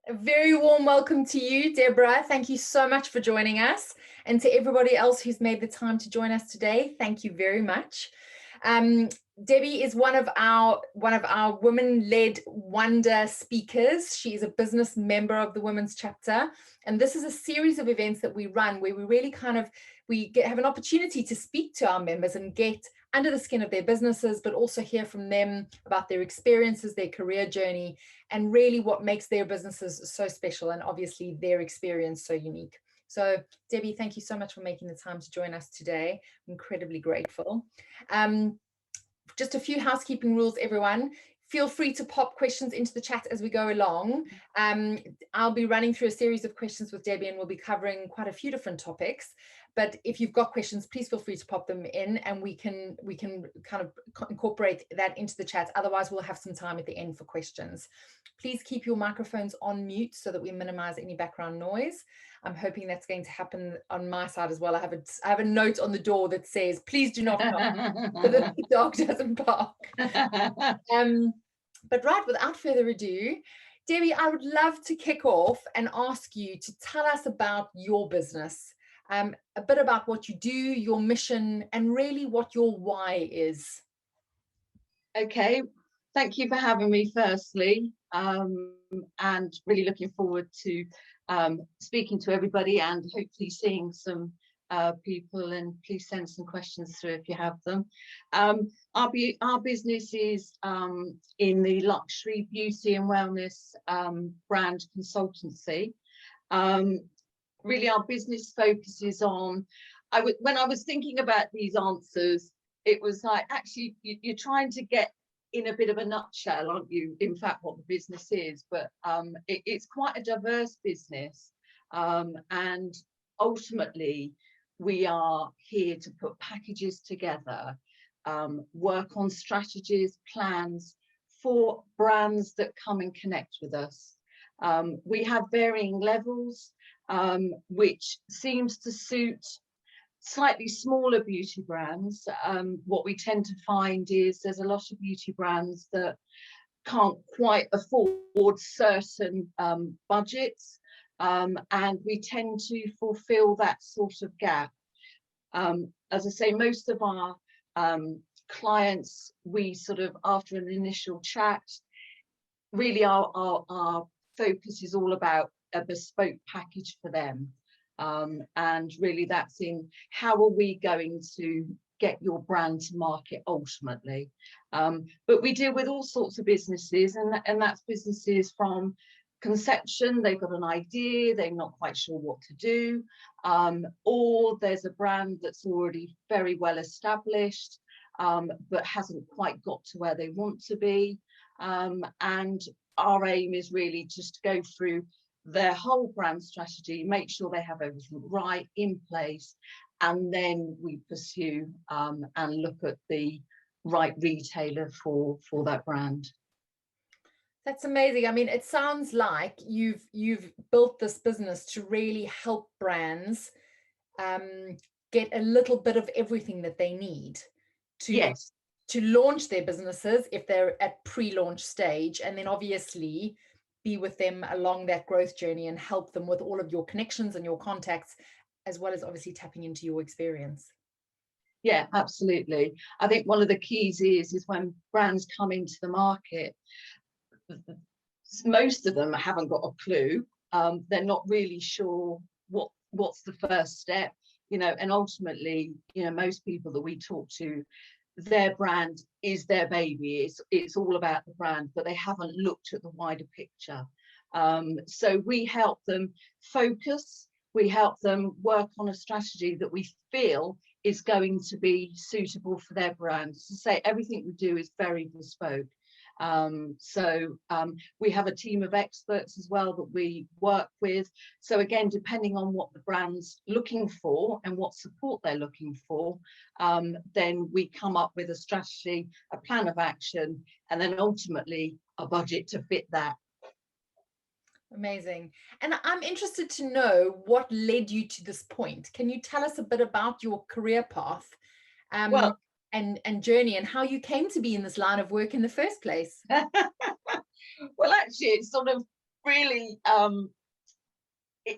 A very warm welcome to you, Deborah. Thank you so much for joining us. And to everybody else who's made the time to join us today, thank you very much. Debbie is one of our women-led wonder speakers. She is a business member of the Women's Chapter. And this is a series of events that we run where we really have an opportunity to speak to our members and get under the skin of their businesses, but also hear from them about their experiences, their career journey, and really what makes their businesses so special, and obviously their experience so unique. So Debbie, thank you so much for making the time to join us today. I'm incredibly grateful. Just a few housekeeping rules, everyone. Feel free to pop questions into the chat as we go along. I'll be running through a series of questions with Debbie, and we'll be covering quite a few different topics. But if you've got questions, please feel free to pop them in, and we can kind of incorporate that into the chat. Otherwise, we'll have some time at the end for questions. Please keep your microphones on mute so that we minimize any background noise. I'm hoping that's going to happen on my side as well. I have a note on the door that says, please do not bark, so that the dog doesn't bark. But right, without further ado, Debbie, I would love to kick off and ask you to tell us about your business, a bit about what you do, your mission, and really what your why is. Okay, thank you for having me firstly, and really looking forward to speaking to everybody and hopefully seeing some people, and please send some questions through if you have them. Our business is in the luxury beauty and wellness brand Consultancy. Really, our business focuses on, when I was thinking about these answers, it was like, actually, you're trying to get in a bit of a nutshell, aren't you, in fact, what the business is, but it's quite a diverse business, and ultimately we are here to put packages together, work on strategies, plans for brands that come and connect with us. We have varying levels, which seems to suit slightly smaller beauty brands. What we tend to find is there's a lot of beauty brands that can't quite afford certain budgets, and we tend to fulfill that sort of gap. As I say, most of our clients, we sort of, after an initial chat, really our focus is all about a bespoke package for them. And really that's in, how are we going to get your brand to market ultimately? But we deal with all sorts of businesses, and that's businesses from conception, they've got an idea, they're not quite sure what to do, or there's a brand that's already very well established, but hasn't quite got to where they want to be. And our aim is really just to go through their whole brand strategy, make sure they have everything right in place, and then we pursue and look at the right retailer for that brand. That's amazing. I mean, it sounds like you've built this business to really help brands get a little bit of everything that they need to, yes, to launch their businesses if they're at pre-launch stage, and then obviously be with them along that growth journey and help them with all of your connections and your contacts, as well as obviously tapping into your experience. Yeah, absolutely. I think one of the keys is when brands come into the market, most of them haven't got a clue. They're not really sure what's the first step, and ultimately, most people that we talk to, their brand is their baby. It's all about the brand, but they haven't looked at the wider picture. So we help them focus, we help them work on a strategy that we feel is going to be suitable for their brand. To say everything we do is very bespoke. We have a team of experts as well that we work with. So again, depending on what the brand's looking for and what support they're looking for, then we come up with a strategy, a plan of action, and then ultimately a budget to fit that. Amazing. And I'm interested to know what led you to this point. Can you tell us a bit about your career path? Well, and journey, and how you came to be in this line of work in the first place? Well, actually, it's sort of really,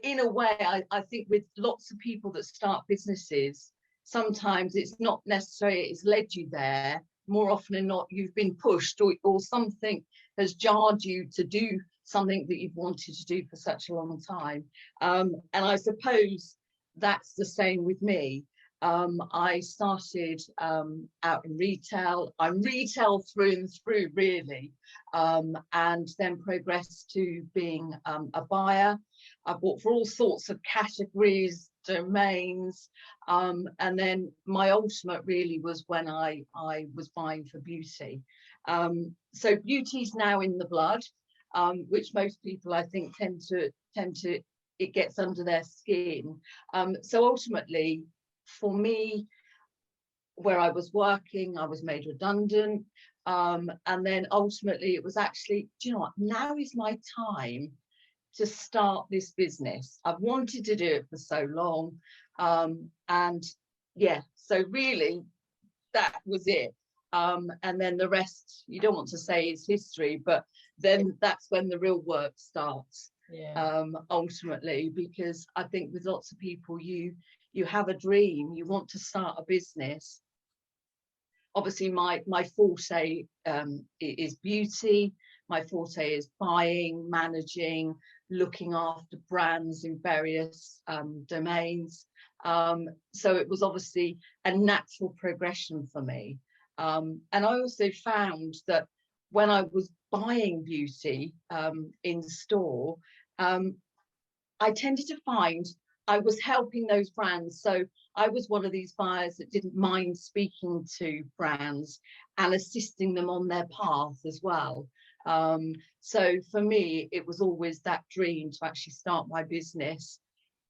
in a way, I think with lots of people that start businesses, sometimes it's not necessarily it's led you there. More often than not, you've been pushed, or something has jarred you to do something that you've wanted to do for such a long time. And I suppose that's the same with me. I started out in retail. I'm retail through and through, really, and then progressed to being a buyer. I bought for all sorts of categories, domains, and then my ultimate really was when I was buying for beauty. So beauty's now in the blood, which most people I think tend to it gets under their skin. So ultimately, for me, where I was working, I was made redundant. And then ultimately it was actually, do you know what, now is my time to start this business. I've wanted to do it for so long. And yeah, so really that was it. And then the rest, you don't want to say is history, but then that's when the real work starts. Yeah. Ultimately, because I think with lots of people, you have a dream, you want to start a business. Obviously my forte is beauty. My forte is buying, managing, looking after brands in various domains. So it was obviously a natural progression for me. And I also found that when I was buying beauty in store, I tended to find I was helping those brands. So I was one of these buyers that didn't mind speaking to brands and assisting them on their path as well. So for me, it was always that dream to actually start my business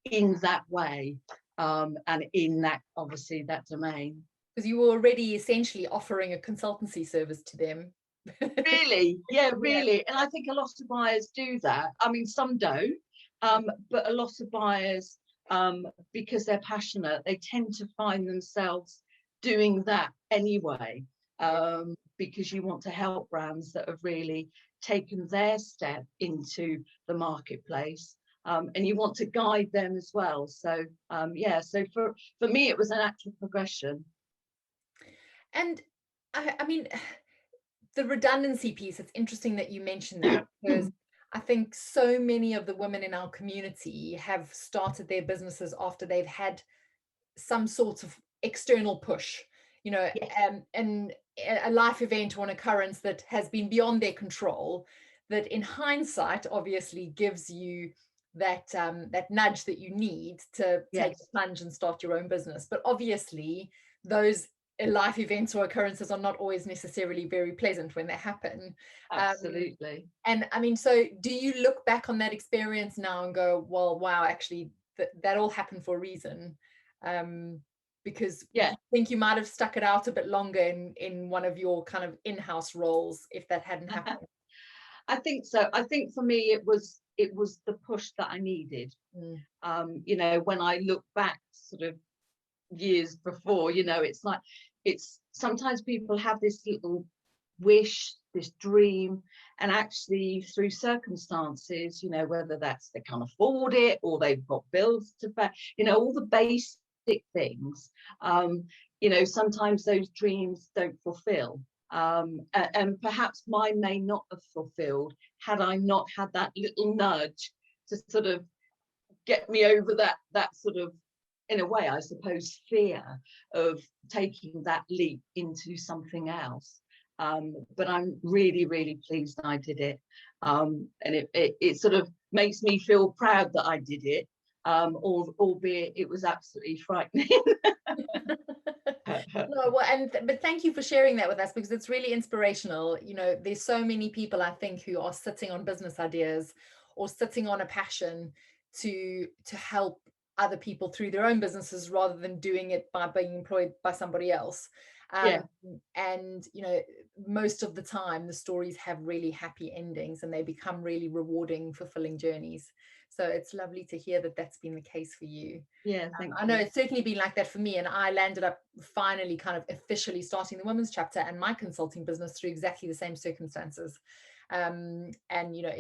in that way, and in that, obviously, that domain. Because you were already essentially offering a consultancy service to them. Really, yeah, really. And I think a lot of buyers do that. I mean, some don't, but a lot of buyers, because they're passionate, they tend to find themselves doing that anyway, because you want to help brands that have really taken their step into the marketplace, and you want to guide them as well. So yeah, so for me it was an actual progression. And I mean, the redundancy piece, it's interesting that you mentioned that, because I think so many of the women in our community have started their businesses after they've had some sort of external push, you know, Yes. and a life event or an occurrence that has been beyond their control, that in hindsight obviously gives you that that nudge that you need to take the Yes, plunge and start your own business. But obviously those life events or occurrences are not always necessarily very pleasant when they happen. absolutely. And I mean, so do you look back on that experience now and go, well, wow, actually that all happened for a reason? Because Yeah. you think you might have stuck it out a bit longer in one of your kind of in-house roles if that hadn't happened. I think so. I think for me it was the push that I needed. You know, when I look back sort of years before, you know, it's like, it's sometimes people have this little wish, this dream, and actually through circumstances, you know, whether that's they can't afford it or they've got bills to pay, you know, all the basic things, you know, sometimes those dreams don't fulfill. And perhaps mine may not have fulfilled had I not had that little nudge to sort of get me over that sort of, in a way, I suppose, fear of taking that leap into something else. But I'm really, really pleased I did it. And it sort of makes me feel proud that I did it, albeit it was absolutely frightening. No, well, but thank you for sharing that with us, because it's really inspirational. You know, there's so many people I think who are sitting on business ideas or sitting on a passion to help other people through their own businesses rather than doing it by being employed by somebody else. Yeah, And you know, most of the time the stories have really happy endings and they become really rewarding, fulfilling journeys. So it's lovely to hear that that's been the case for you. yeah, thank I know you. it's certainly been like that for me, and I landed up finally kind of officially starting the women's chapter and my consulting business through exactly the same circumstances. And you know,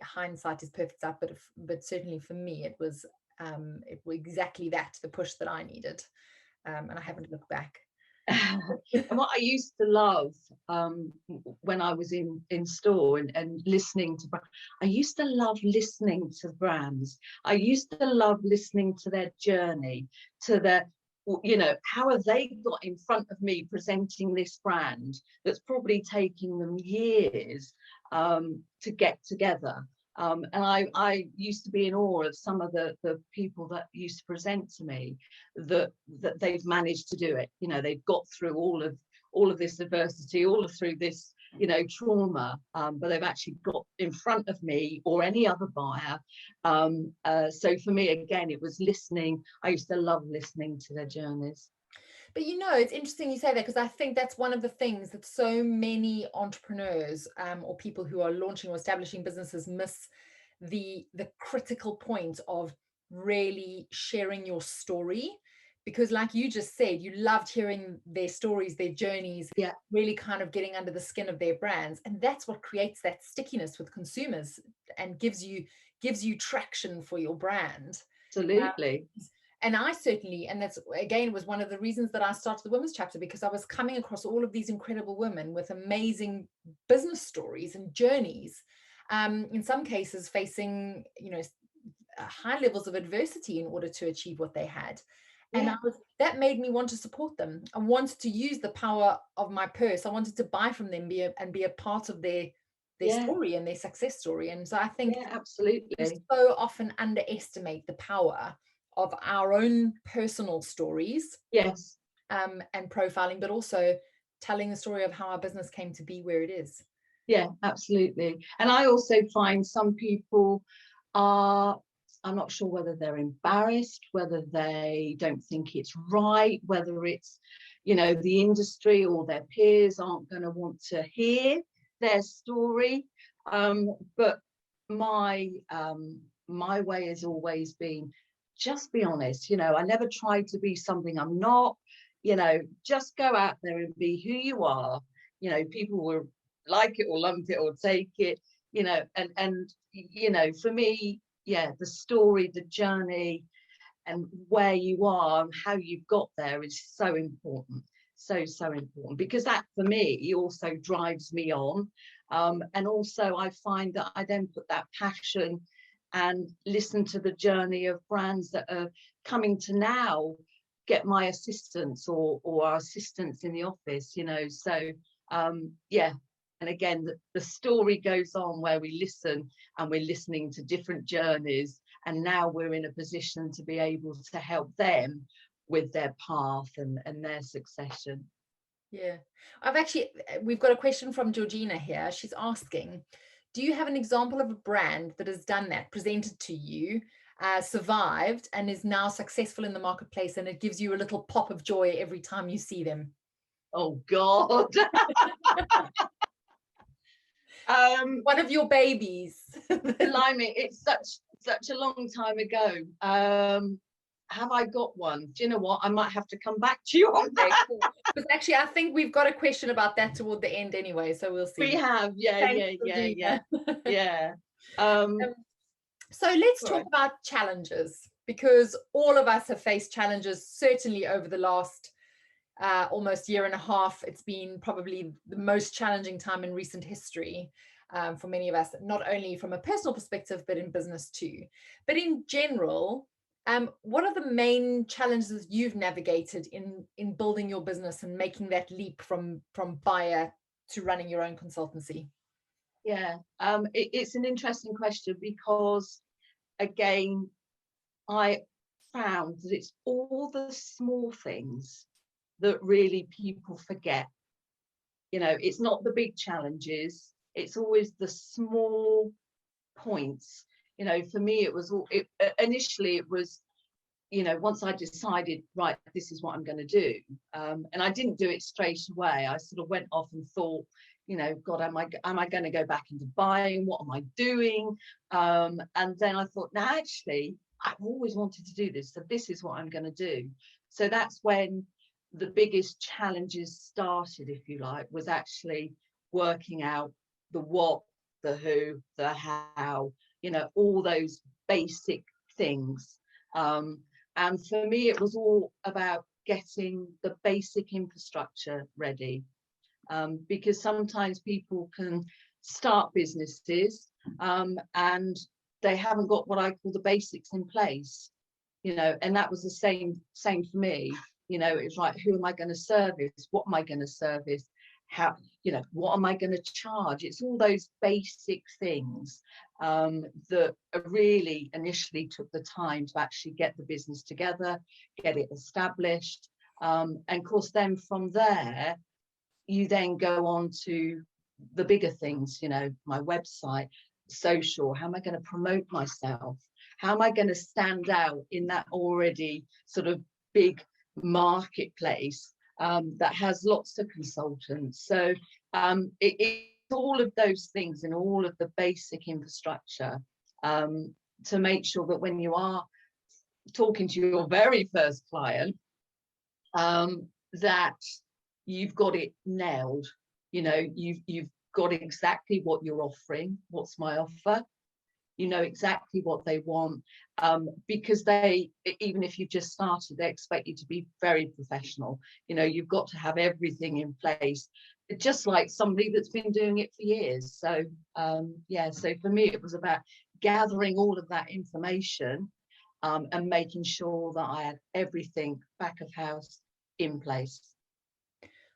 hindsight is perfect, but certainly for me it was exactly that, the push that I needed, and I haven't looked back. And what I used to love when I was in store and listening to, I used to love listening to brands. I used to love listening to their journey, to their, you know, how have they got in front of me presenting this brand that's probably taking them years to get together. And I used to be in awe of some of the people that used to present to me, that they've managed to do it. You know, they've got through all of this adversity, through this, you know, trauma, but they've actually got in front of me or any other buyer. So for me, again, it was listening. I used to love listening to their journeys. But you know, it's interesting you say that, because I think that's one of the things that so many entrepreneurs or people who are launching or establishing businesses miss, the critical point of really sharing your story. Because like you just said, you loved hearing their stories, their journeys, Yeah, really kind of getting under the skin of their brands. And that's what creates that stickiness with consumers and gives you traction for your brand. absolutely. And I certainly, and that's again was one of the reasons that I started the women's chapter, because I was coming across all of these incredible women with amazing business stories and journeys, in some cases facing, you know, high levels of adversity in order to achieve what they had. And Yeah, that made me want to support them. I wanted to use the power of my purse. I wanted to buy from them, and be a part of their yeah, story and their success story. And so I think yeah, we absolutely. so often underestimate the power of our own personal stories, Yes. and profiling, but also telling the story of how our business came to be where it is. Yeah, absolutely. And I also find some people are, I'm not sure whether they're embarrassed, whether they don't think it's right, whether it's, you know, the industry or their peers aren't going to want to hear their story. But my my way has always been, just be honest. You know, I never tried to be something I'm not. You know, just go out there and be who you are. You know, people will like it or lump it or take it, you know, and you know, for me, yeah, the story, the journey, and where you are and how you've got there is so important, so important, because that for me also drives me on. And also I find that I then put that passion and listen to the journey of brands that are coming to now get my assistance or our assistants in the office, you know. So yeah, and again, the story goes on where we listen, and we're listening to different journeys, and now we're in a position to be able to help them with their path and their succession. Yeah. We've got a question from Georgina here. She's asking, do you have an example of a brand that has done that, presented to you, survived, and is now successful in the marketplace, and it gives you a little pop of joy every time you see them? Oh God. One of your babies. Blimey, it's such a long time ago. Have I got one? Do you know what? I might have to come back to you on that. Because actually, I think we've got a question about that toward the end anyway, so we'll see. We have, yeah, Thanks, yeah. So let's talk Right. about challenges, because all of us have faced challenges, certainly over the last almost year and a half. It's been probably the most challenging time in recent history, for many of us, not only from a personal perspective, but in business too. But in general, what are the main challenges you've navigated in building your business and making that leap from buyer to running your own consultancy? Yeah, it's an interesting question, because again, I found that it's all the small things that really people forget. You know, it's not the big challenges, it's always the small points. You know, for me, it was initially it was, you know, once I decided, right, this is what I'm going to do, and I didn't do it straight away. I sort of went off and thought, you know, God, am I going to go back into buying? What am I doing? And then I thought, no, actually, I've always wanted to do this, so this is what I'm going to do. So that's when the biggest challenges started, if you like, was actually working out the what, the who, the how, you know, all those basic things. And for me, it was all about getting the basic infrastructure ready, because sometimes people can start businesses and they haven't got what I call the basics in place, you know, and that was the same for me. You know, it's like, who am I going to service? What am I going to service? How, you know, what am I going to charge? It's all those basic things that really initially took the time to actually get the business together, get it established. And of course, then from there, you then go on to the bigger things, you know, my website, social, how am I going to promote myself? How am I going to stand out in that already sort of big marketplace that has lots of consultants? So it's all of those things and all of the basic infrastructure to make sure that when you are talking to your very first client, that you've got it nailed. You know, you've got exactly what you're offering. What's my offer? You know exactly what they want, because they, even if you've just started, they expect you to be very professional. You know, you've got to have everything in place, just like somebody that's been doing it for years. So yeah, so for me, it was about gathering all of that information and making sure that I had everything back of house in place.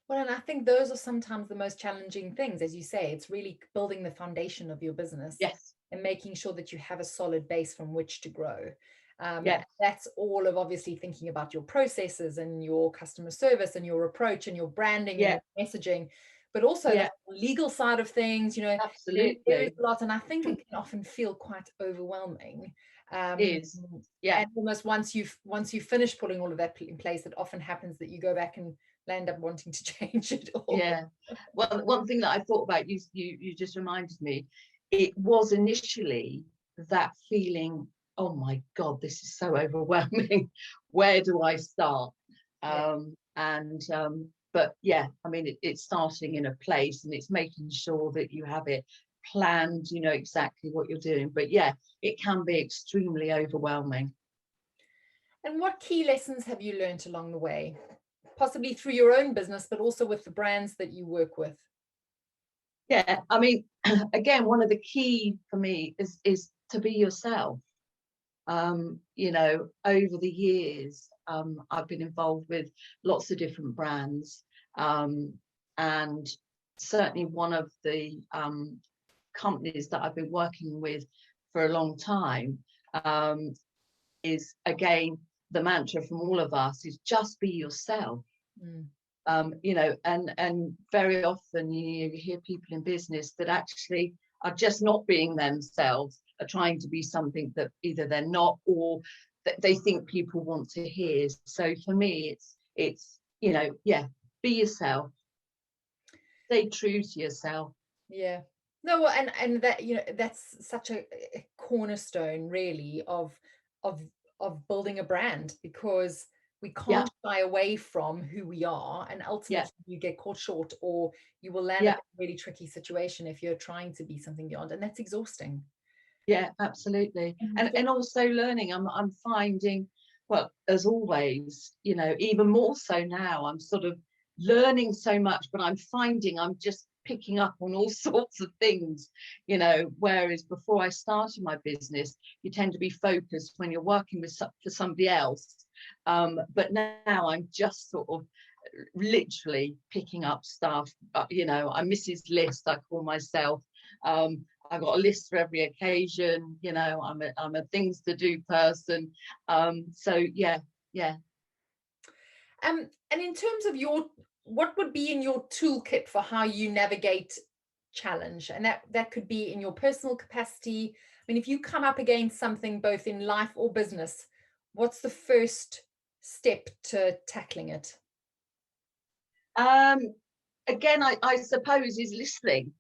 Well, and I think those are sometimes the most challenging things, as you say. It's really building the foundation of your business. Yes. And making sure that you have a solid base from which to grow. Yeah. That's all of obviously thinking about your processes and your customer service and your approach and your branding and your messaging, but also the legal side of things. You know, absolutely, there is a lot, and I think it can often feel quite overwhelming. Is and almost once you've finished putting all of that in place, it often happens that you go back and end up wanting to change it all. Yeah. Well, one thing that I thought about, you just reminded me, it was initially that feeling, oh my God, this is so overwhelming. Where do I start? But yeah, I mean, it's starting in a place and it's making sure that you have it planned, you know exactly what you're doing. But yeah, it can be extremely overwhelming. And what key lessons have you learned along the way? Possibly through your own business, but also with the brands that you work with? Yeah, I mean, again, one of the key for me is to be yourself. You know, over the years, I've been involved with lots of different brands, and certainly one of the companies that I've been working with for a long time is, again, the mantra from all of us is just be yourself. You know, and very often you hear people in business that actually are just not being themselves, are trying to be something that either they're not or that they think people want to hear. So for me, it's you know, yeah, be yourself, stay true to yourself. Yeah. No, and that, you know, that's such a cornerstone really of building a brand, because we can't shy away from who we are, and ultimately you get caught short, or you will land in a really tricky situation if you're trying to be something beyond, and that's exhausting. Yeah, absolutely. And also learning, I'm finding, well, as always, you know, even more so now, I'm sort of learning so much, but I'm finding I'm just picking up on all sorts of things, you know, whereas before I started my business, you tend to be focused when you're working with for somebody else. But now I'm just sort of literally picking up stuff. You know, I'm Mrs. List, I call myself. I've got a list for every occasion. You know, I'm a things to do person. So yeah. And in terms of what would be in your toolkit for how you navigate challenge, and that could be in your personal capacity. I mean, if you come up against something both in life or business, what's the first step to tackling it? Again, I suppose is listening.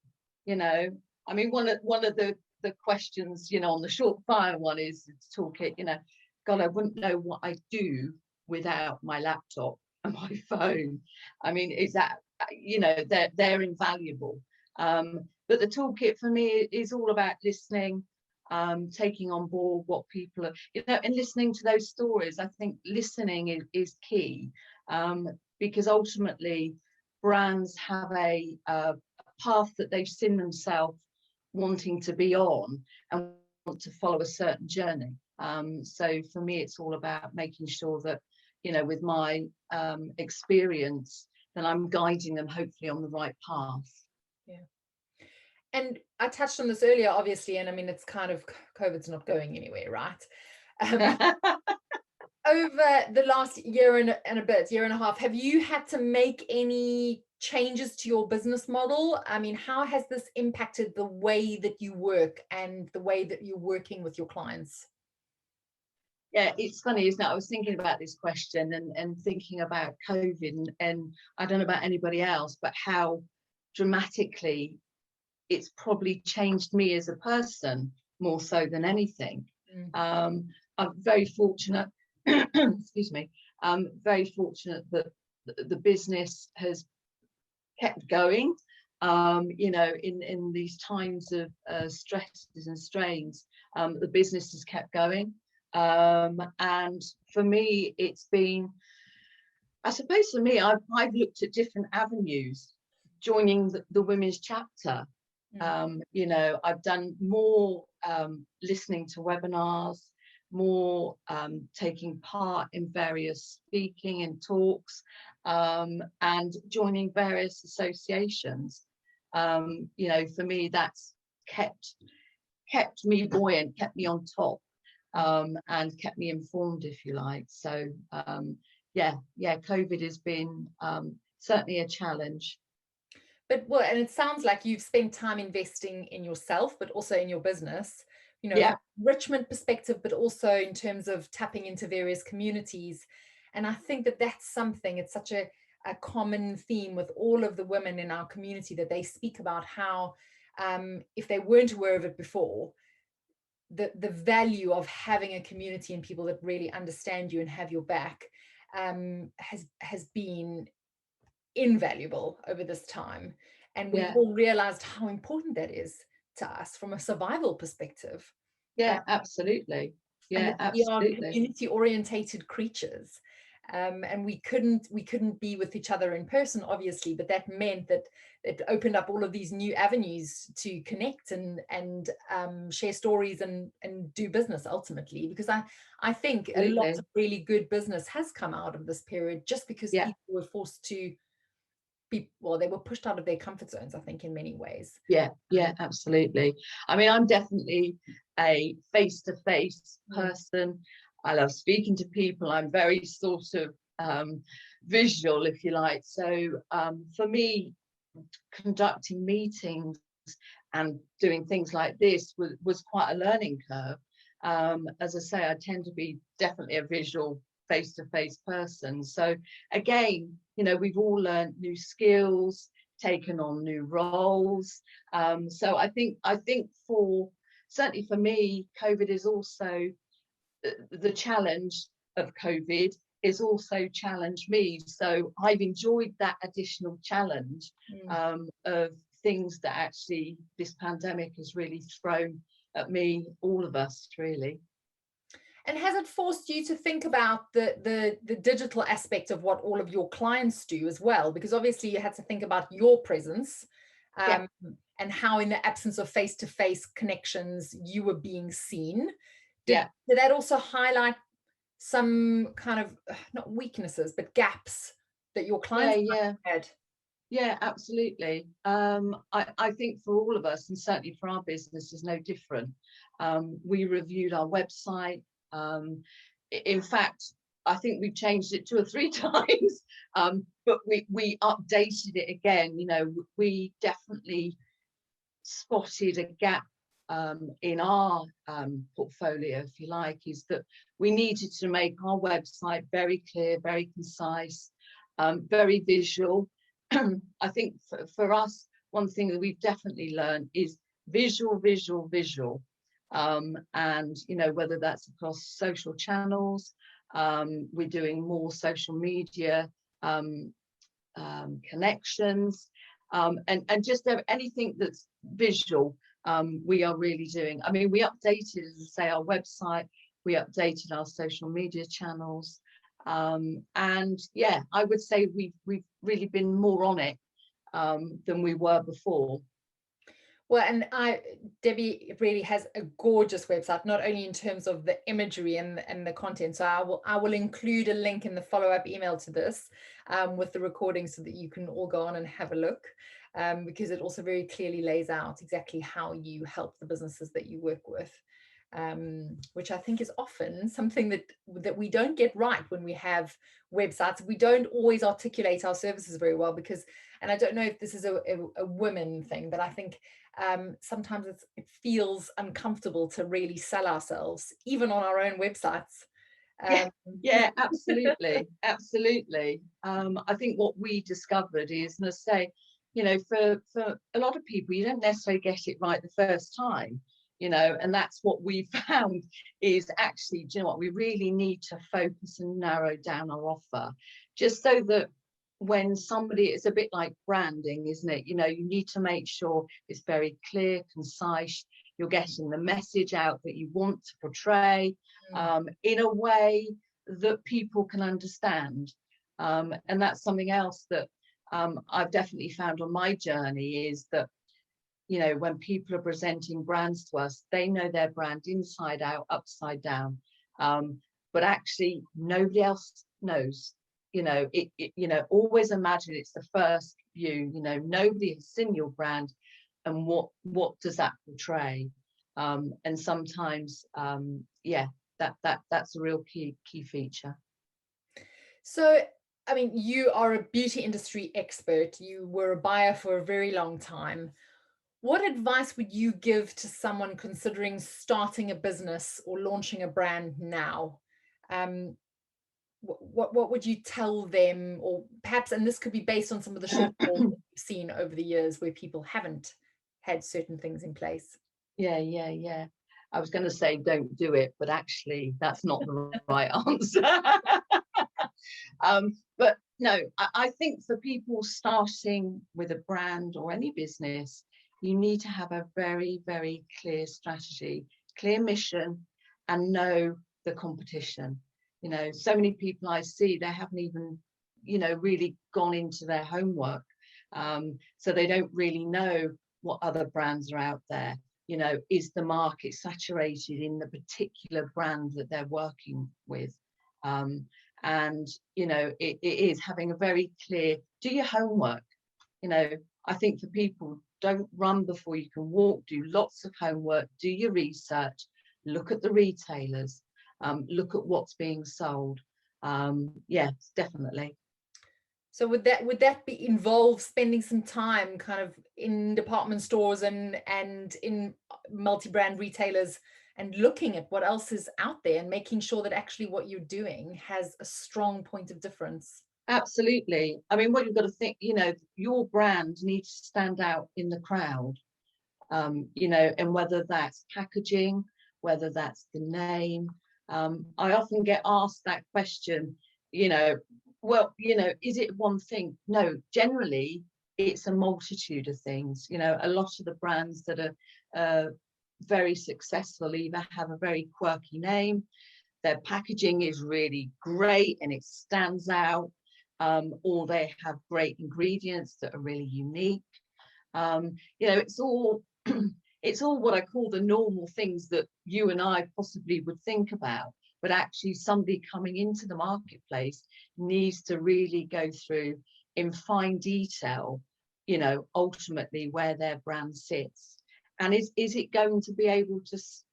You know, I mean, one of the questions, you know, on the short fire one is toolkit. You know, God, I wouldn't know what I do without my laptop and my phone. I mean, is that, you know, they're invaluable. but the toolkit for me is all about listening, taking on board what people are, and listening to those stories. I think listening is key, because ultimately brands have a path that they've seen themselves wanting to be on and want to follow a certain journey. So for me, it's all about making sure that, with my experience, that I'm guiding them hopefully on the right path. Yeah. And I touched on this earlier, obviously, and I mean, it's kind of, COVID's not going anywhere, right? Over the last year and a bit, year and a half, have you had to make any changes to your business model? I mean, how has this impacted the way that you work and the way that you're working with your clients? Yeah, it's funny, isn't it? I was thinking about this question and thinking about COVID, and I don't know about anybody else, but how dramatically it's probably changed me as a person more so than anything. I'm very fortunate, excuse me, I'm very fortunate that the business has kept going, in these times of stresses and strains. The business has kept going. And for me, it's been, I suppose for me, I've looked at different avenues, joining the women's chapter. I've done more listening to webinars, more taking part in various speaking and talks, and joining various associations. For me, that's kept me buoyant, kept me on top, and kept me informed, if you like. So COVID has been certainly a challenge. But well, and it sounds like you've spent time investing in yourself, but also in your business, from Yeah, a enrichment perspective, but also in terms of tapping into various communities. And I think that that's something, it's such a common theme with all of the women in our community, that they speak about how, if they weren't aware of it before, the value of having a community and people that really understand you and have your back has been invaluable over this time. And we've all realized how important that is to us from a survival perspective. Yeah, absolutely. Yeah, And we are absolutely. community orientated creatures. And we couldn't be with each other in person, obviously, but that meant that it opened up all of these new avenues to connect and share stories and do business ultimately. Because I think a lot of really good business has come out of this period, just because people were forced to they were pushed out of their comfort zones, I think, in many ways. Yeah, absolutely. I mean, I'm definitely a face-to-face person. I love speaking to people. I'm very sort of visual, if you like. So for me, conducting meetings and doing things like this was quite a learning curve. As I say, I tend to be definitely a visual face-to-face person. So again, we've all learned new skills, taken on new roles. So I think certainly for me, COVID is also the challenge of COVID is also challenged me. So I've enjoyed that additional challenge of things that actually this pandemic has really thrown at me, all of us, really. And has it forced you to think about the digital aspect of what all of your clients do as well? Because obviously you had to think about your presence and how, in the absence of face-to-face connections, you were being seen. Did that also highlight some kind of, not weaknesses, but gaps that your clients had? Yeah, absolutely. I think for all of us, and certainly for our business, is no different. We reviewed our website. In fact, I think we've changed it 2 or 3 times, but we updated it again. We definitely spotted a gap in our portfolio, if you like, is that we needed to make our website very clear, very concise, very visual. I think for us, one thing that we've definitely learned is visual. And whether that's across social channels, we're doing more social media connections, and just anything that's visual, we are really doing. I mean, we updated, as I say, our website, we updated our social media channels, and yeah, I would say we've really been more on it than we were before. Well, and Debbie really has a gorgeous website, not only in terms of the imagery and the content. So I will include a link in the follow-up email to this with the recording, so that you can all go on and have a look, because it also very clearly lays out exactly how you help the businesses that you work with. Which I think is often something that we don't get right when we have websites. We don't always articulate our services very well, because, and I don't know if this is a women thing, but I think sometimes it feels uncomfortable to really sell ourselves, even on our own websites. Yeah, absolutely, absolutely. I think what we discovered is, and I say, you know, for a lot of people, you don't necessarily get it right the first time, you know, and that's what we found is actually, do you know what, we really need to focus and narrow down our offer, just so that when somebody, it's a bit like branding, isn't it? You know, you need to make sure it's very clear, concise, you're getting the message out that you want to portray in a way that people can understand. And that's something else that I've definitely found on my journey, is that, you know, when people are presenting brands to us, they know their brand inside out, upside down, but actually nobody else knows. You know, you know, always imagine it's the first view. You know, nobody has seen your brand, and what does that portray? And sometimes, yeah, that's a real key feature. So, I mean, you are a beauty industry expert. You were a buyer for a very long time. What advice would you give to someone considering starting a business or launching a brand now? What would you tell them? Or perhaps, and this could be based on some of the shortfalls that you've seen over the years where people haven't had certain things in place. Yeah. I was going to say don't do it, but actually that's not the right answer. But no, I think for people starting with a brand or any business, you need to have a very, very clear strategy, clear mission, and know the competition. You know, so many people I see, they haven't even, you know, really gone into their homework. So they don't really know what other brands are out there. You know, is the market saturated in the particular brand that they're working with? And, you know, it is having a very clear, do your homework. You know, I think for people, don't run before you can walk, do lots of homework, do your research, look at the retailers, look at what's being sold. Yeah, definitely. So would that involve spending some time kind of in department stores and in multi-brand retailers and looking at what else is out there and making sure that actually what you're doing has a strong point of difference? Absolutely. I mean, what you've got to think, you know, your brand needs to stand out in the crowd, you know, and whether that's packaging, whether that's the name. I often get asked that question, you know, well, you know, is it one thing? No, generally it's a multitude of things. You know, a lot of the brands that are very successful either have a very quirky name, their packaging is really great and it stands out, or they have great ingredients that are really unique. You know, it's all it's all what I call the normal things that you and I possibly would think about, but actually somebody coming into the marketplace needs to really go through in fine detail, you know, ultimately where their brand sits, and is it going to be able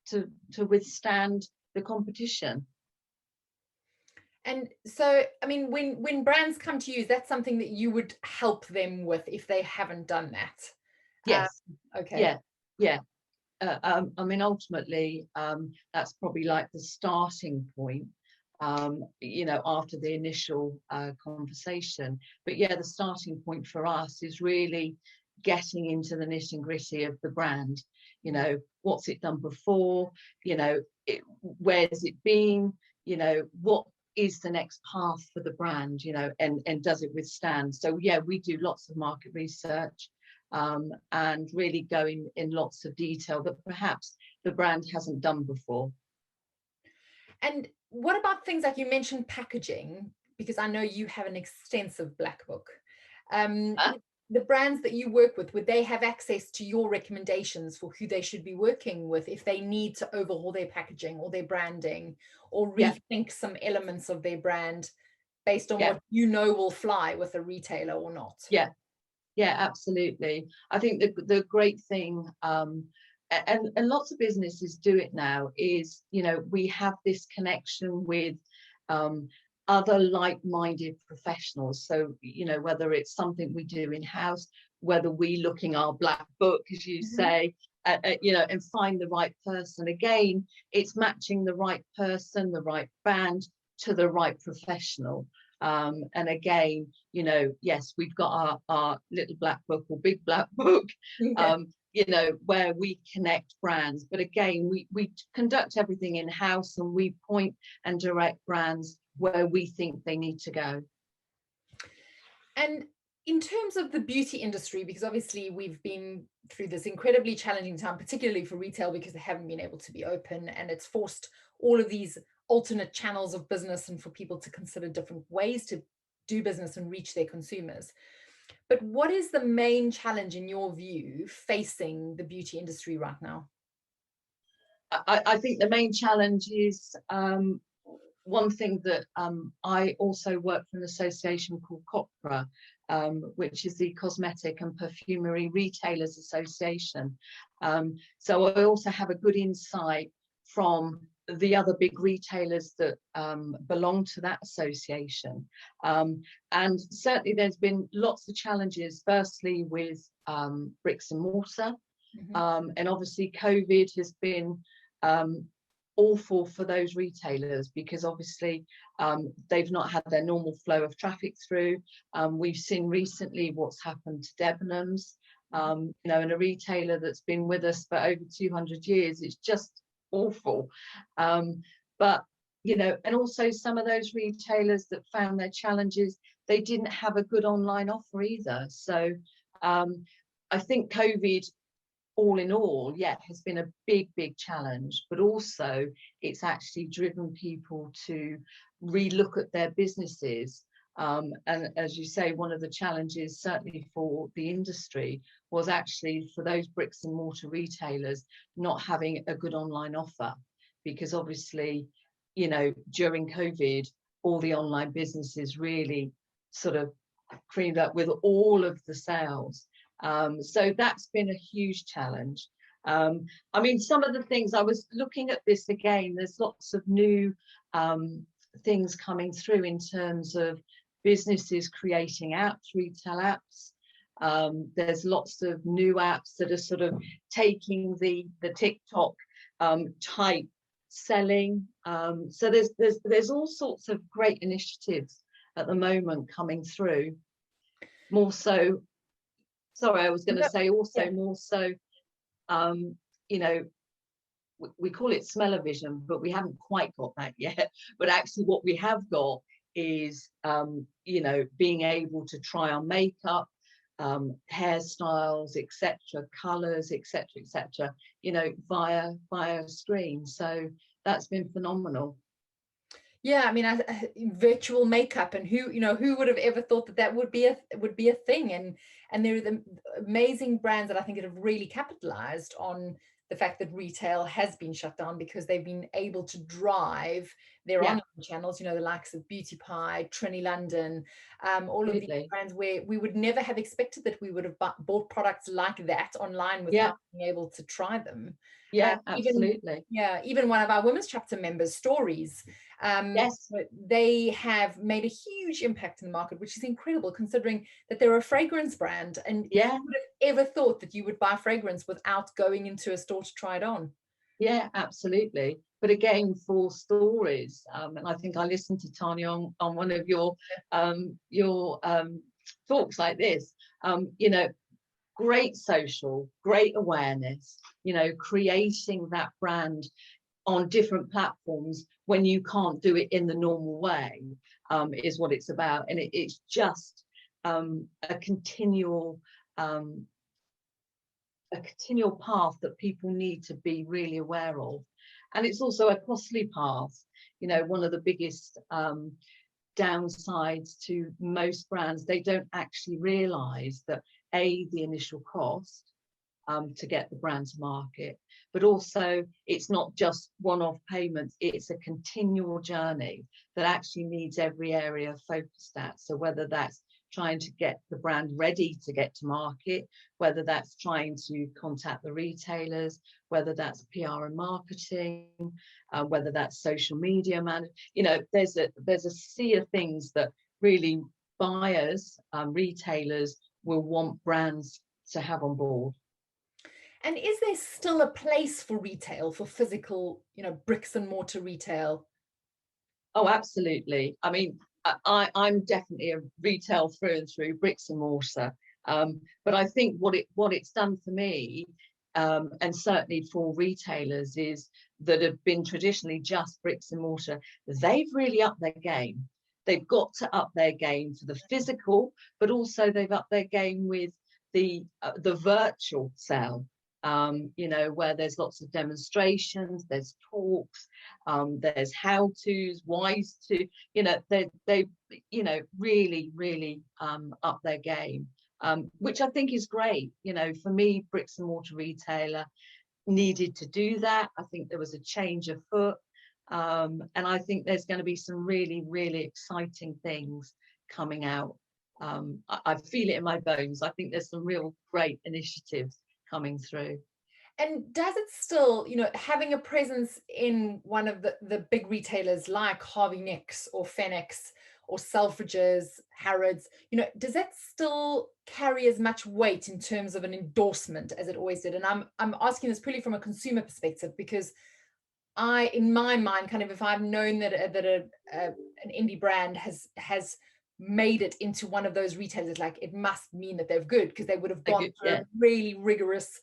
to withstand the competition. And so, I mean, when brands come to you, is that something that you would help them with if they haven't done that? Yes. Okay. Yeah. I mean, ultimately, that's probably like the starting point, you know, after the initial conversation. But yeah, the starting point for us is really getting into the nitty and gritty of the brand. You know, what's it done before? You know, where's it been? You know, what is the next path for the brand, you know, and does it withstand? So yeah, we do lots of market research, and really go in lots of detail that perhaps the brand hasn't done before. And what about things like you mentioned packaging, because I know you have an extensive black book. The brands that you work with, would they have access to your recommendations for who they should be working with if they need to overhaul their packaging or their branding, or Yeah, rethink some elements of their brand based on yeah, what you know will fly with a retailer or not? yeah. Yeah, absolutely. I think the great thing, and lots of businesses do it now, is, you know, we have this connection with other like-minded professionals. So, you know, whether it's something we do in-house, whether we look in our black book, as you say, you know, and find the right person. Again, it's matching the right person, the right brand to the right professional. And again, you know, yes, we've got our little black book or big black book, Yeah. you know, where we connect brands. But again, we conduct everything in-house, and we point and direct brands where we think they need to go. And in terms of the beauty industry, because obviously we've been through this incredibly challenging time, particularly for retail, because they haven't been able to be open, and it's forced all of these alternate channels of business and for people to consider different ways to do business and reach their consumers. But what is the main challenge in your view facing the beauty industry right now? I think the main challenge is, one thing that I also work for an association called COPRA, which is the Cosmetic and Perfumery Retailers Association. So I also have a good insight from the other big retailers that belong to that association. And certainly there's been lots of challenges, firstly with bricks and mortar. And obviously COVID has been awful for those retailers, because obviously they've not had their normal flow of traffic through. We've seen recently what's happened to Debenhams, you know, and a retailer that's been with us for over 200 years. It's just awful. But, you know, and also some of those retailers that found their challenges, they didn't have a good online offer either. So I think COVID, all in all, yeah, has been a big challenge, but also it's actually driven people to relook at their businesses. And as you say, one of the challenges certainly for the industry was actually for those bricks and mortar retailers not having a good online offer, because obviously, you know, during COVID, all the online businesses really sort of creamed up with all of the sales. So that's been a huge challenge. I mean, some of the things, I was looking at this again, there's lots of new things coming through in terms of businesses creating apps, retail apps. There's lots of new apps that are sort of taking the TikTok type selling. So there's all sorts of great initiatives at the moment coming through. More so, sorry, I was going to say also, yeah, more so, you know, we call it smell-o-vision, but we haven't quite got that yet. But actually what we have got is, you know, being able to try on makeup, hairstyles, etc., colours, etc., you know, via a screen. So that's been phenomenal. Yeah, I mean, virtual makeup, and who, you know, who would have ever thought that that would be a thing? And there are the amazing brands that I think that have really capitalized on the fact that retail has been shut down, because they've been able to drive their online channels, you know, the likes of Beauty Pie, Trini London, all of these brands where we would never have expected that we would have bought products like that online without being able to try them. Yeah, absolutely. Even one of our women's chapter members, Stories, they have made a huge impact in the market, which is incredible considering that they're a fragrance brand, and who would have ever thought that you would buy fragrance without going into a store to try it on? Yeah, absolutely. But again, for Stories, and I think I listened to Tanya on one of your talks like this, you know, great social, great awareness, you know, creating that brand on different platforms when you can't do it in the normal way, is what it's about. And it's just a continual path that people need to be really aware of. And it's also a costly path. You know, one of the biggest downsides to most brands, they don't actually realize that the initial cost to get the brand to market, but also it's not just one-off payments, it's a continual journey that actually needs every area focused at. So whether that's trying to get the brand ready to get to market, whether that's trying to contact the retailers, whether that's PR and marketing, whether that's social media management, you know, there's a sea of things that really buyers, retailers will want brands to have on board. And is there still a place for retail, for physical, you know, bricks and mortar retail? Oh, absolutely. I mean, I'm definitely a retail through and through, bricks and mortar. But I think what it's done for me, and certainly for retailers, is that have been traditionally just bricks and mortar, they've really upped their game. They've got to up their game for the physical, but also they've upped their game with the virtual sale. You know, where there's lots of demonstrations, there's talks, there's how-tos, whys to, you know, they you know, really up their game, which I think is great. You know, for me, bricks and mortar retailer needed to do that. I think there was a change of foot, and I think there's going to be some really exciting things coming out. I feel it in my bones. I think there's some real great initiatives coming through. And does it still, you know, having a presence in one of the big retailers like Harvey Nicks or Phoenix or Selfridges, Harrods, you know, does that still carry as much weight in terms of an endorsement as it always did? And I'm asking this purely from a consumer perspective, because in my mind, kind of, if I've known that an indie brand has made it into one of those retailers, like, it must mean that they're good, because they would have gone through a really rigorous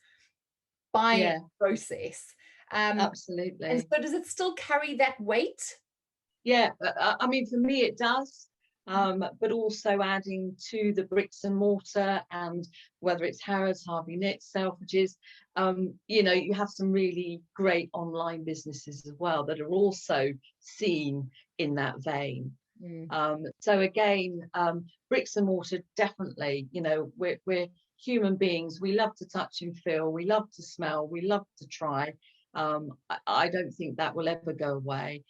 buying process. Absolutely. And so does it still carry that weight? Yeah, I mean, for me it does, but also adding to the bricks and mortar, and whether it's Harrods, Harvey Nicks, Selfridges, you know, you have some really great online businesses as well that are also seen in that vein. So again, bricks and mortar, definitely, you know, we're human beings. We love to touch and feel, we love to smell, we love to try. I don't think that will ever go away.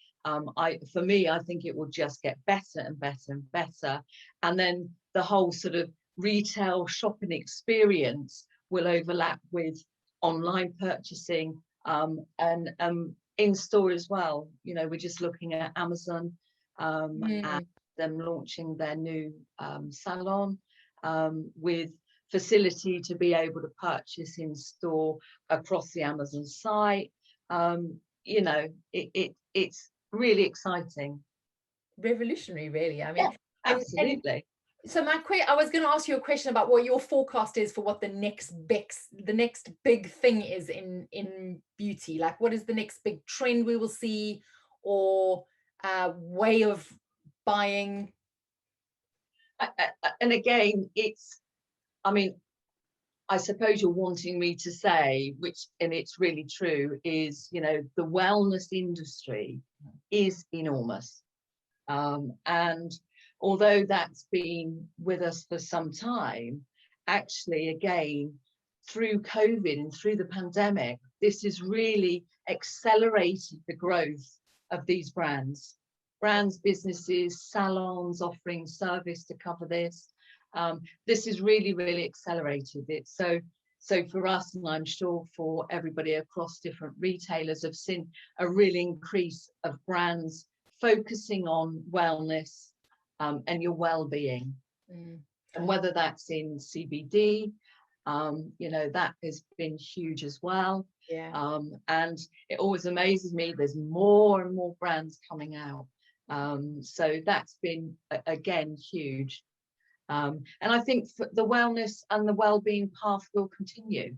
For me, I think it will just get better and better and better. And then the whole sort of retail shopping experience will overlap with online purchasing, and in store as well. You know, we're just looking at Amazon, and them launching their new salon, with facility to be able to purchase in store across the Amazon site. You know, it's really exciting, Revolutionary, really. I mean, absolutely. And so I was going to ask you a question about what your forecast is for what the next big thing is in beauty. Like, what is the next big trend we will see, or way of buying? And again, I mean, I suppose you're wanting me to say, and it's really true, is, you know, the wellness industry is enormous. And although that's been with us for some time, actually, again, through COVID and through the pandemic, this has really accelerated the growth of these brands, businesses, salons offering service to cover this. This has really accelerated it. So for us, and I'm sure for everybody across different retailers, have seen a real increase of brands focusing on wellness, and your well-being. And whether that's in CBD, you know, that has been huge as well. And it always amazes me, there's more and more brands coming out. So that's been, again, huge. And I think the wellness and the well-being path will continue.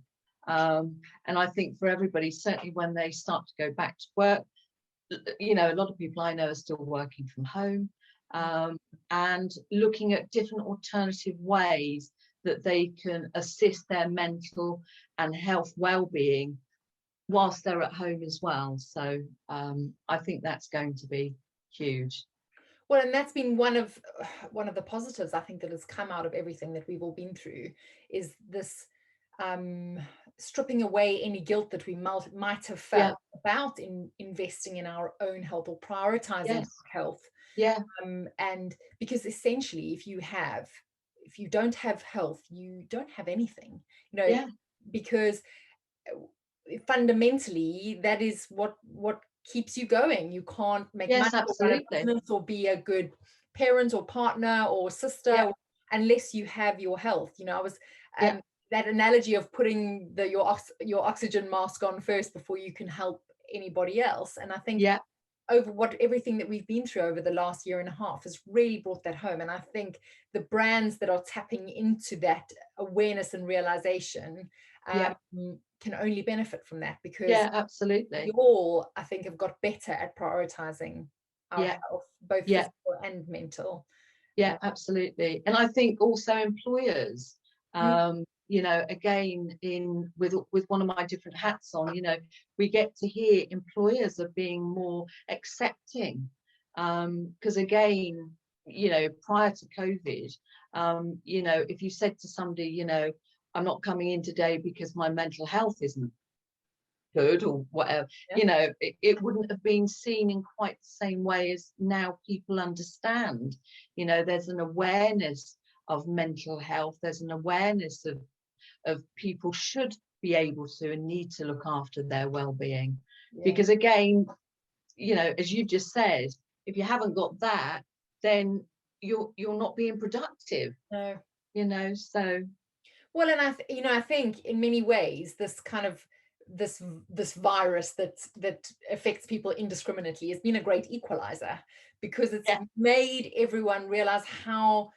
And I think for everybody, certainly when they start to go back to work, you know, a lot of people I know are still working from home, and looking at different alternative ways that they can assist their mental and health well-being whilst they're at home as well. So I think that's going to be huge. Well, and that's been one of the positives I think that has come out of everything that we've all been through, is this stripping away any guilt that we might have felt about investing in our own health or prioritizing health. And because essentially, if you don't have health, you don't have anything, you know, because fundamentally that is what keeps you going. You can't make money or run a business or be a good parent or partner or sister unless you have your health. You know, I was that analogy of putting your oxygen mask on first before you can help anybody else. And I think over everything that we've been through over the last year and a half has really brought that home. And I think the brands that are tapping into that awareness and realization can only benefit from that, because we all, I think, have got better at prioritizing our health, both physical and mental. Absolutely. And I think also employers, you know, again, with one of my different hats on, you know, we get to hear employers are being more accepting, because again, you know, prior to COVID, you know, if you said to somebody, you know, I'm not coming in today because my mental health isn't good or whatever, you know, it wouldn't have been seen in quite the same way as now people understand. You know, there's an awareness of mental health, there's an awareness of people should be able to and need to look after their well-being, because again, you know, as you just said, if you haven't got that, then you're not being productive. You know, so well, and I think in many ways this kind of this virus that affects people indiscriminately has been a great equalizer, because it's made everyone realize how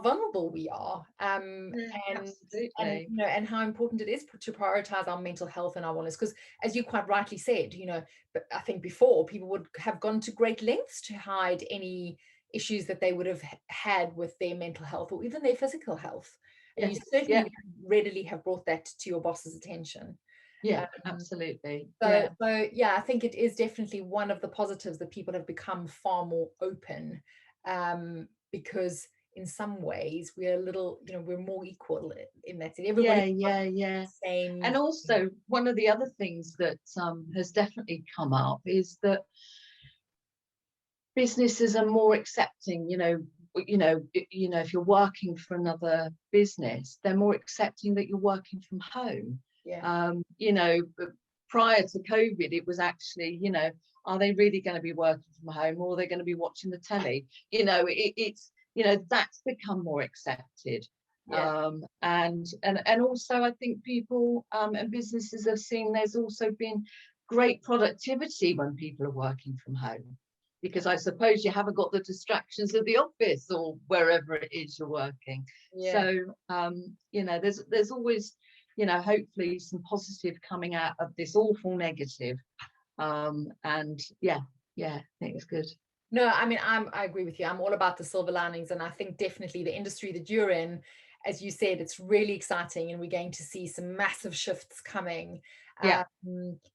vulnerable we are, and you know, and how important it is to prioritize our mental health and our wellness. Because as you quite rightly said, you know, but I think before people would have gone to great lengths to hide any issues that they would have had with their mental health or even their physical health, and you certainly readily have brought that to your boss's attention. Absolutely. So I think it is definitely one of the positives that people have become far more open, because in some ways we're a little, you know, we're more equal in that. Everybody same. And also one of the other things that has definitely come up is that businesses are more accepting. You know, if you're working for another business, they're more accepting that you're working from home. You know, prior to COVID, it was actually, you know, are they really going to be working from home, or are they going to be watching the telly? You know, it's, you know, that's become more accepted. And also I think people and businesses have seen there's also been great productivity when people are working from home, because I suppose you haven't got the distractions of the office or wherever it is you're working. So you know, there's always, you know, hopefully some positive coming out of this awful negative. And I think it's good. No, I mean, I agree with you. I'm all about the silver linings, and I think definitely the industry that you're in, as you said, it's really exciting, and we're going to see some massive shifts coming. You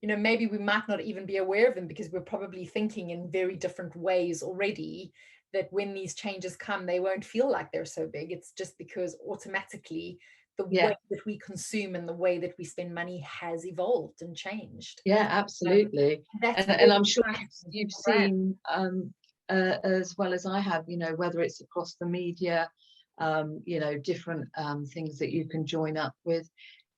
know, maybe we might not even be aware of them, because we're probably thinking in very different ways already, that when these changes come, they won't feel like they're so big. It's just because automatically the way that we consume and the way that we spend money has evolved and changed. Absolutely. And I'm sure you've seen as well as I have, you know, whether it's across the media, you know, different things that you can join up with,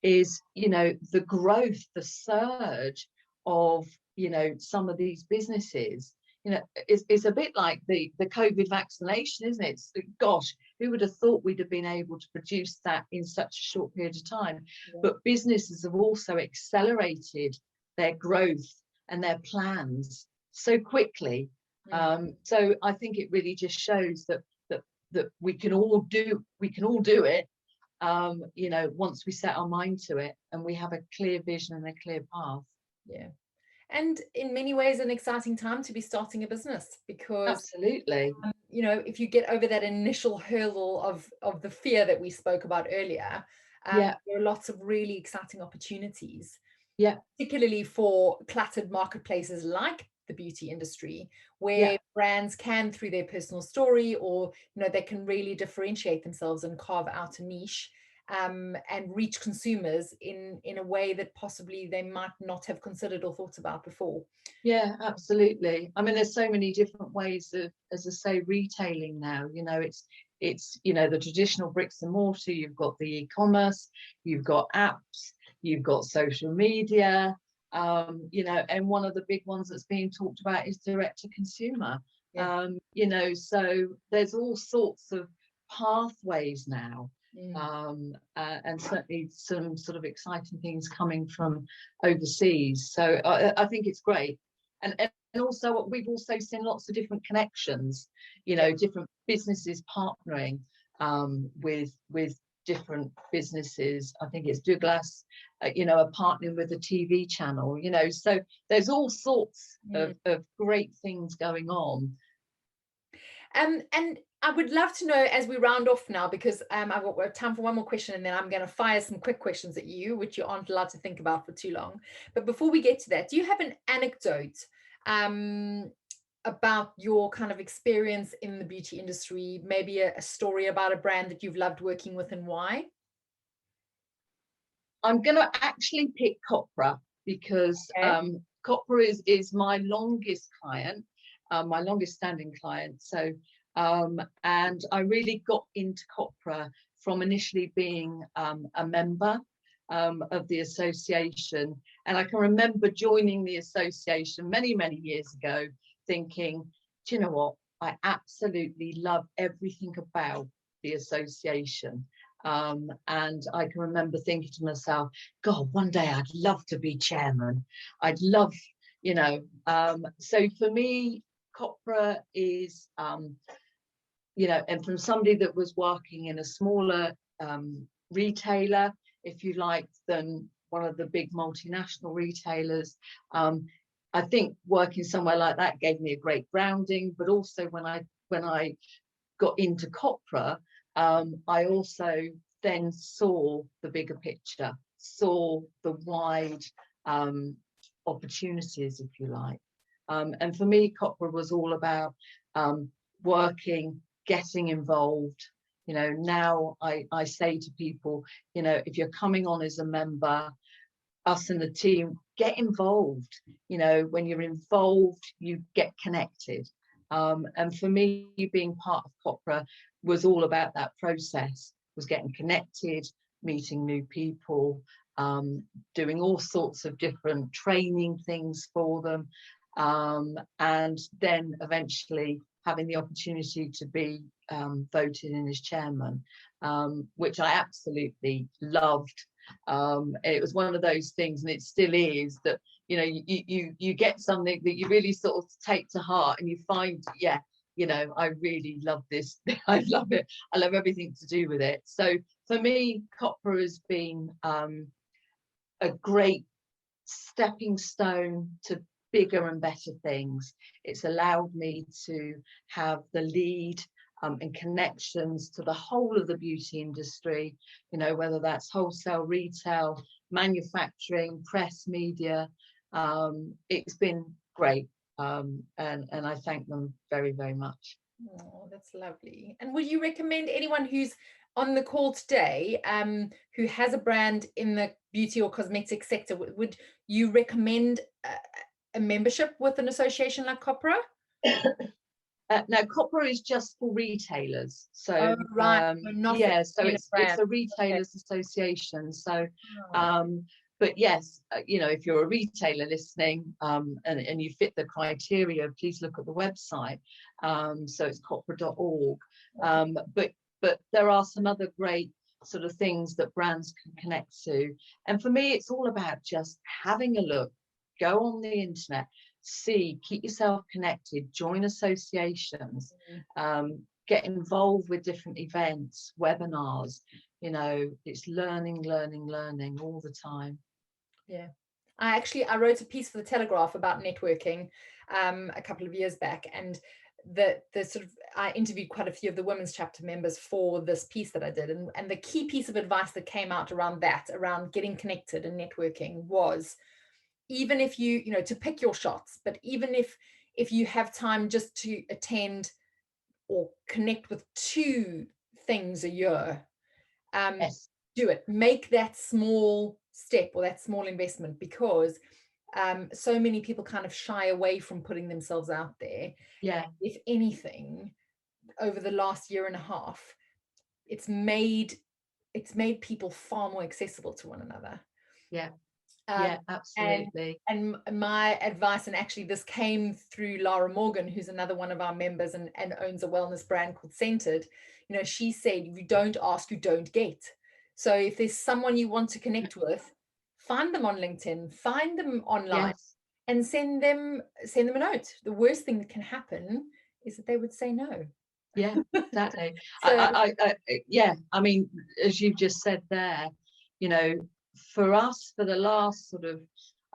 is, you know, the growth, the surge of, you know, some of these businesses. You know, it's a bit like the COVID vaccination, isn't it? Gosh, who would have thought we'd have been able to produce that in such a short period of time? But businesses have also accelerated their growth and their plans so quickly. So I think it really just shows that we can all do it, you know, once we set our mind to it and we have a clear vision and a clear path. Yeah. And in many ways, an exciting time to be starting a business, because Absolutely. you know, if you get over that initial hurdle of the fear that we spoke about earlier, Yeah. there are lots of really exciting opportunities, Yeah. particularly for cluttered marketplaces like the beauty industry, where Yeah. brands can, through their personal story, or you know, they can really differentiate themselves and carve out a niche, and reach consumers in a way that possibly they might not have considered or thought about before. Yeah, absolutely. I mean, there's so many different ways of, as I say, retailing now. You know, it's you know, the traditional bricks and mortar. You've got the e-commerce, you've got apps, you've got social media. You know, and one of the big ones that's being talked about is direct to consumer. Yeah. You know, so there's all sorts of pathways now. And certainly some sort of exciting things coming from overseas. So I think it's great. And also we've also seen lots of different connections, you know, different businesses partnering with different businesses. I think it's Douglas, you know, are partnering with a TV channel, you know, so there's all sorts of great things going on. And I would love to know, as we round off now, because I've got time for one more question, and then I'm going to fire some quick questions at you, which you aren't allowed to think about for too long. But before we get to that, do you have an anecdote about your kind of experience in the beauty industry? Maybe a story about a brand that you've loved working with and why? I'm going to actually pick COPRA because COPRA is my longest client, my longest standing client. So, and I really got into COPRA from initially being a member of the association. And I can remember joining the association many, many years ago, thinking, do you know what? I absolutely love everything about the association. And I can remember thinking to myself, God, one day I'd love to be chairman. I'd love, you know, so for me, COPRA is, you know, and from somebody that was working in a smaller retailer, if you like, than one of the big multinational retailers, I think working somewhere like that gave me a great grounding. But also when I got into COPRA, I also then saw the bigger picture, saw the wide opportunities, if you like. And for me, COPRA was all about working, getting involved. You know, now I say to people, you know, if you're coming on as a member, us and the team, get involved. You know, when you're involved, you get connected. And for me, being part of COPRA was all about that process, was getting connected, meeting new people, doing all sorts of different training things for them, and then eventually having the opportunity to be voted in as chairman, which I absolutely loved. It was one of those things, and it still is, that you know, you get something that you really sort of take to heart, and you find, yeah, you know, I really love this. I love it. I love everything to do with it. So for me, COPRA has been a great stepping stone to bigger and better things. It's allowed me to have the lead and connections to the whole of the beauty industry, you know, whether that's wholesale, retail, manufacturing, press, media. It's been great, and I thank them very, very much. Oh, that's lovely. And would you recommend anyone who's on the call today, who has a brand in the beauty or cosmetic sector, would you recommend a membership with an association like COPRA? Now, COPRA is just for retailers, so oh, right. yeah, so it's a Okay. retailers association. So, but yes, you know, if you're a retailer listening, and you fit the criteria, please look at the website. So it's copra.org. But there are some other great sort of things that brands can connect to, and for me, it's all about just having a look. Go on the internet, see, keep yourself connected, join associations, get involved with different events, webinars. You know, it's learning all the time. Yeah. I wrote a piece for the Telegraph about networking a couple of years back, and the sort of, I interviewed quite a few of the women's chapter members for this piece that I did, and the key piece of advice that came out around getting connected and networking was, even if you know, to pick your shots, but even if you have time just to attend or connect with 2 things a year, Yes. do it. Make that small step or that small investment, because so many people kind of shy away from putting themselves out there. Yeah. If anything, over the last year and a half, it's made people far more accessible to one another. Yeah. Um, Yeah, absolutely. and my advice, and actually this came through Lara Morgan, who's another one of our members and owns a wellness brand called Centered. You know, she said, you don't ask, you don't get. So if there's someone you want to connect with, find them on LinkedIn, find them online, Yes. and send them a note. The worst thing that can happen is that they would say no. Yeah, exactly. So Yeah, I mean, as you've just said there, you know, for us, for the last sort of,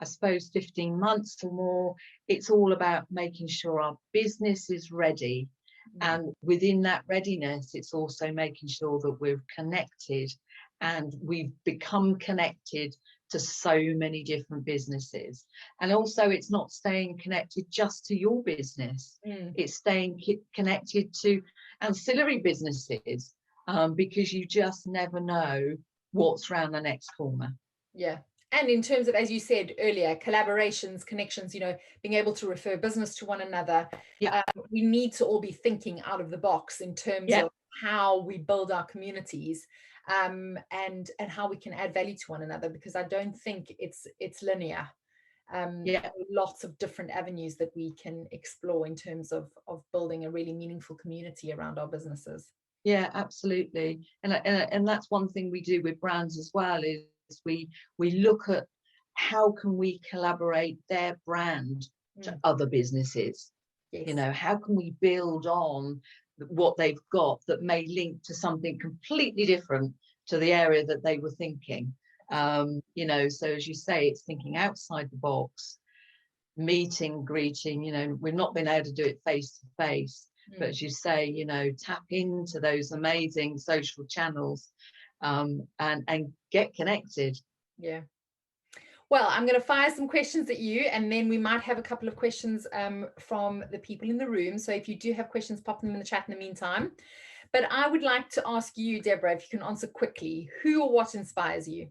I suppose, 15 months or more, it's all about making sure our business is ready. And within that readiness, it's also making sure that we're connected, and we've become connected to so many different businesses. And also, it's not staying connected just to your business. It's staying connected to ancillary businesses, because you just never know what's around the next corner. yeah. And in terms of, as you said earlier, collaborations, connections, you know, being able to refer business to one another, Yeah. we need to all be thinking out of the box in terms Yeah. of how we build our communities, and how we can add value to one another, because I don't think it's linear. Yeah. There are lots of different avenues that we can explore in terms of building a really meaningful community around our businesses. Yeah, absolutely. And that's one thing we do with brands as well, is we look at how can we collaborate their brand to other businesses. Yes. You know, how can we build on what they've got that may link to something completely different to the area that they were thinking. You know, so as you say, it's thinking outside the box, meeting, greeting. You know, we've not been able to do it face to face, but as you say, you know, tap into those amazing social channels, and get connected. Yeah. Well, I'm going to fire some questions at you, and then we might have a couple of questions from the people in the room. So if you do have questions, pop them in the chat in the meantime. But I would like to ask you, Deborah, if you can answer quickly, who or what inspires you?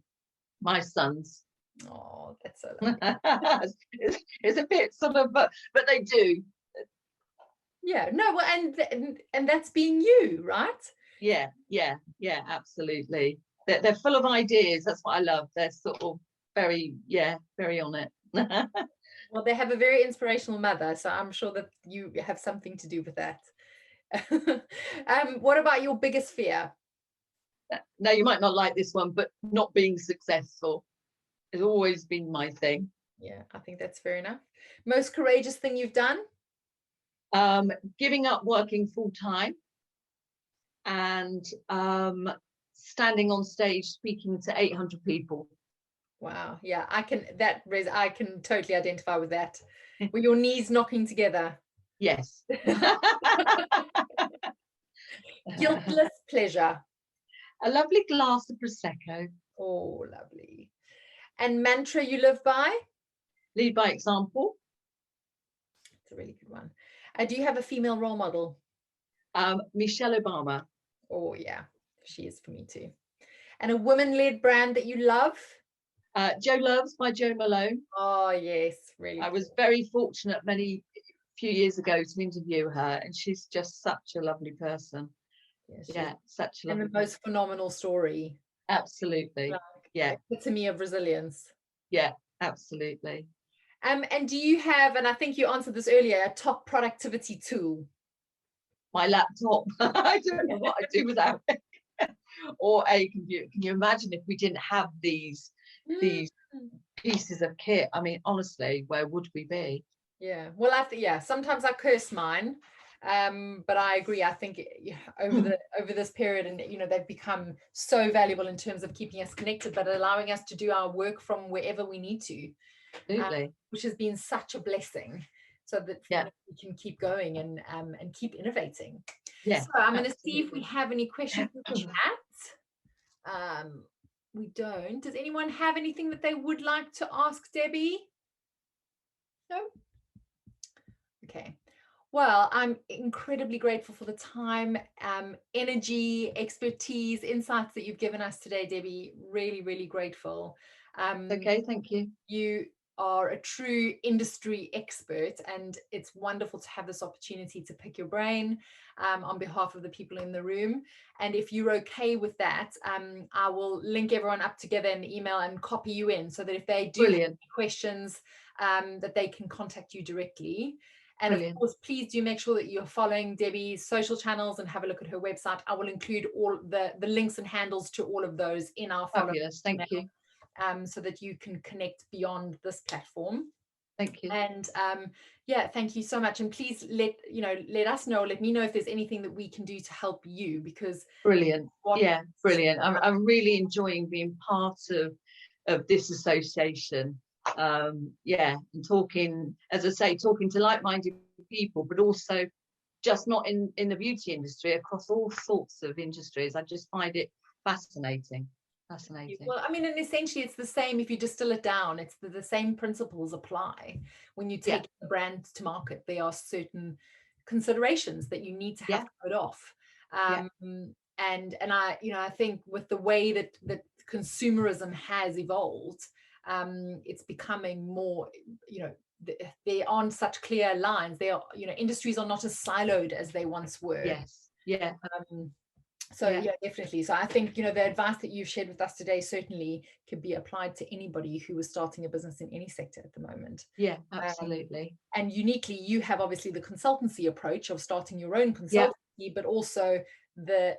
My sons. Oh, that's so lovely. It's a bit sort of, but they do. Yeah, no, well, and that's being you, right? Yeah, absolutely. They're full of ideas. That's what I love. They're sort of very on it. Well, they have a very inspirational mother, so I'm sure that you have something to do with that. What about your biggest fear? Now, you might not like this one, but not being successful has always been my thing. Yeah, I think that's fair enough. Most courageous thing you've done? Giving up working full time, and standing on stage speaking to 800 people. Wow. Yeah, I can totally identify with that. Were your knees knocking together? Yes. Guiltless pleasure? A lovely glass of Prosecco. Oh, lovely. And mantra you live by? Lead by example. It's a really good one. Do you have a female role model? Michelle Obama. Oh, yeah, she is for me too. And a women-led brand that you love? Jo Loves by Jo Malone. Oh, yes, really. I was very fortunate few years ago to interview her, and she's just such a lovely person. Yeah, such a lovely and the most phenomenal story. Absolutely. Like, yeah. Epitome of resilience. Yeah, absolutely. And do you have, and I think you answered this earlier, a top productivity tool? My laptop. I don't know what I'd do without it. Or a computer. Can you imagine if we didn't have these pieces of kit? I mean, honestly, where would we be? Yeah. Well, sometimes I curse mine. But I agree. I think over this period, and they've become so valuable in terms of keeping us connected, but allowing us to do our work from wherever we need to, which has been such a blessing, so that we can keep going and keep innovating. Yeah. So I'm going to see if we have any questions in the chat. We don't. Does anyone have anything that they would like to ask Debbie? No? Okay. Well, I'm incredibly grateful for the time, energy, expertise, insights that you've given us today, Debbie. Really, really grateful. Okay, thank you. You are a true industry expert, and it's wonderful to have this opportunity to pick your brain on behalf of the people in the room. And if you're okay with that, I will link everyone up together in the email and copy you in, so that if they do have any questions, that they can contact you directly. And of course, please do make sure that you're following Debbie's social channels and have a look at her website. I will include all the links and handles to all of those in our follow-up. Fabulous, thank you. So that you can connect beyond this platform. Thank you. And yeah, thank you so much. And please let us know, let me know if there's anything that we can do to help you, because brilliant. Yeah, brilliant. I'm really enjoying being part of this association. Yeah, and talking, as I say, talking to like-minded people, but also just not in the beauty industry, across all sorts of industries. I just find it fascinating. Well, I mean, and essentially it's the same. If you distill it down, it's the same principles apply when you take the brand to market. There are certain considerations that you need to have covered off. And I think with the way that consumerism has evolved, it's becoming more, there aren't such clear lines. There are, industries are not as siloed as they once were. Yes. Yeah. So yeah, definitely. So I think, the advice that you've shared with us today certainly could be applied to anybody who is starting a business in any sector at the moment. Yeah, absolutely. And uniquely, you have obviously the consultancy approach of starting your own consultancy, but also the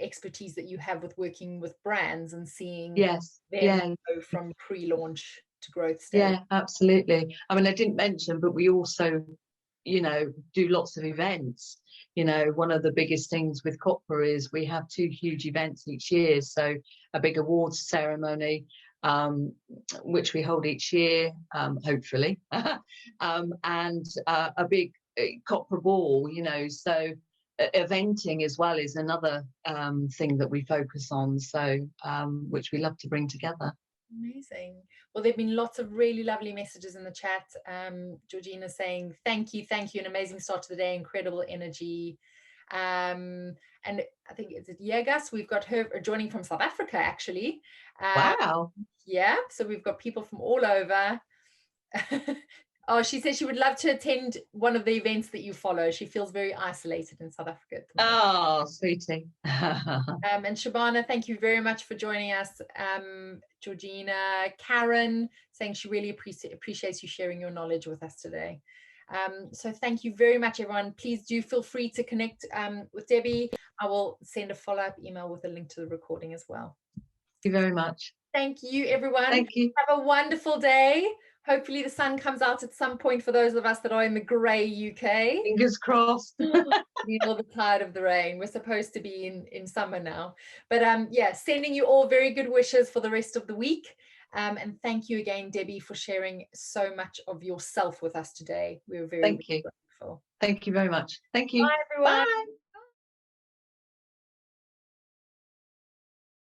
expertise that you have with working with brands and seeing them go from pre-launch to growth stage. Yeah, absolutely. I mean, I didn't mention, but we also, do lots of events. One of the biggest things with COPRA is we have 2 huge events each year. So a big awards ceremony, which we hold each year, hopefully, and a big COPRA ball, so eventing as well is another thing that we focus on, so which we love to bring together. Amazing. Well, there've been lots of really lovely messages in the chat. Georgina saying thank you, an amazing start to the day, incredible energy. And I think it's Yegas, we've got her joining from South Africa actually. Wow. Yeah, so we've got people from all over. Oh, she says she would love to attend one of the events that you follow. She feels very isolated in South Africa at the moment. Oh, sweetie. And Shabana, thank you very much for joining us. Georgina, Karen, saying she really appreciates you sharing your knowledge with us today. So thank you very much, everyone. Please do feel free to connect with Debbie. I will send a follow-up email with a link to the recording as well. Thank you very much. Thank you, everyone. Thank you. Have a wonderful day. Hopefully the sun comes out at some point for those of us that are in the grey UK. Fingers crossed. Feel the tide of the rain. We're supposed to be in summer now. But yeah, sending you all very good wishes for the rest of the week. And thank you again, Debbie, for sharing so much of yourself with us today. We were very grateful. Thank you very much. Thank you. Bye, everyone. Bye.